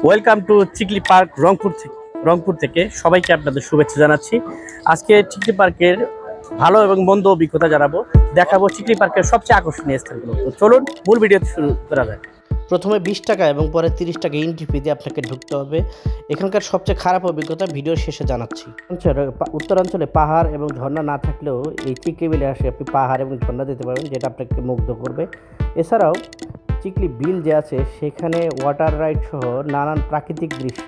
Welcome to Chikli park Rangpur থেকে সবাইকে আপনাদের শুভেচ্ছা জানাচ্ছি। আজকে চিকলি পার্কের ভালো এবং মন্দ অভিজ্ঞতা জানাবো, দেখাবো চিকলি পার্কের সবচেয়ে আকর্ষণীয় স্থানগুলো। তো চলুন মূল ভিডিওতে শুরু করা যায়। প্রথমে 20 টাকা এবং পরে 30 টাকা এন্ট্রি ফি দিয়ে আপনাকে ঢুকতে হবে। এখানকার সবচেয়ে খারাপ অভিজ্ঞতা ভিডিওর শেষে জানাচ্ছি। উত্তরাঞ্চলে পাহাড় এবং ঝর্ণা না থাকলেও এই চিকলি বিলে আসে আপনি পাহাড় এবং ঝর্ণা দিতে পারবেন, যেটা আপনাকে মুগ্ধ করবে। এছাড়াও চিকলি বিল যে আছে সেখানে ওয়াটার রাইড সহ নানান প্রাকৃতিক দৃশ্য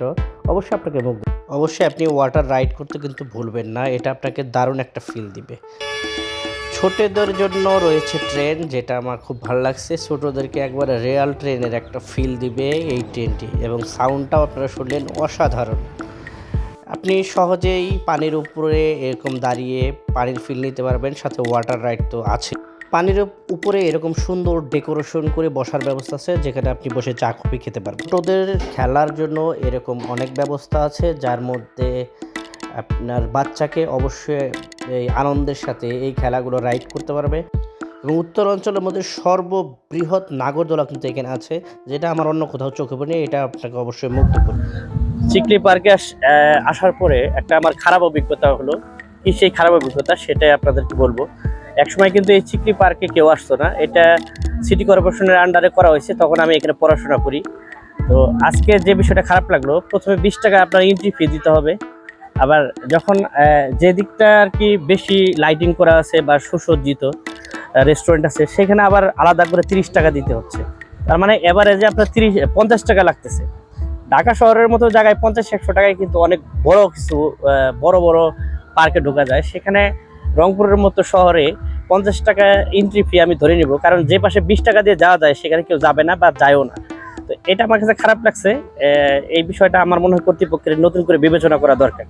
অবশ্যই আপনাকে মুগ্ধ। অবশ্যই আপনি ওয়াটার রাইড করতে কিন্তু ভুলবেন না, এটা আপনাকে দারুণ একটা ফিল দিবে। ছোটদের জন্য রয়েছে ট্রেন, যেটা আমার খুব ভালো লাগছে। ছোটদেরকে একবারে রিয়াল ট্রেনের একটা ফিল দিবে এই ট্রেনটি, এবং সাউন্ডটাও আপনারা শুনলেন অসাধারণ। আপনি সহজেই পানির উপরে এরকম দাঁড়িয়ে পানির ফিল নিতে পারবেন, সাথে ওয়াটার রাইড তো আছে। পানির উপরে এরকম সুন্দর ডেকোরেশন করে বসার ব্যবস্থা আছে, যেখানে আপনি বসে চা কফি খেতে পারবেন। ছোটদের খেলার জন্য এরকম অনেক ব্যবস্থা আছে, যার মধ্যে আপনার বাচ্চাকে অবশ্যই এই আনন্দের সাথে এই খেলাগুলো রাইড করতে পারবে। এবং উত্তর অঞ্চলের মধ্যে সর্ববৃহৎ নাগরদোলা কিন্তু এখানে আছে, যেটা আমার অন্য কোথাও চোখে পড়েনি। এটা আপনাকে অবশ্যই মুগ্ধ করবে। চিকলি পার্কে আসার পরে একটা আমার খারাপ অভিজ্ঞতা হলো। কি সেই খারাপ অভিজ্ঞতা সেটাই আপনাদেরকে বলবো। একসময় কিন্তু এই চিকলি পার্কে কেউ আসতো না, এটা সিটি কর্পোরেশনের আন্ডারে করা হয়েছে, তখন আমি এখানে পড়াশোনা করি। তো আজকে যে বিষয়টা খারাপ লাগলো, প্রথমে 20 টাকা আপনার এন্ট্রি ফি দিতে হবে। আবার যখন যে দিকটা আর কি বেশি লাইটিং করা আছে বা সুসজ্জিত রেস্টুরেন্ট আছে, সেখানে আবার আলাদা করে 30 টাকা দিতে হচ্ছে। তার মানে এভারেজে আপনার 50 টাকা লাগতেছে। ঢাকা শহরের মতো জায়গায় 50-100 টাকায় কিন্তু অনেক বড় কিছু বড় বড় পার্কে ঢোকা যায়। সেখানে রংপুরের মতো শহরে 50 টাকা এন্ট্রি ফি আমি ধরে নিব, কারণ যে পাশে 20 টাকা দিয়ে যাওয়া যায় সেখানে কেউ যাবে না বা যায়ও না। তো এটা আমার কাছে খারাপ লাগছে। এই বিষয়টা আমার মনে হয় কর্তৃপক্ষের নতুন করে বিবেচনা করা দরকার।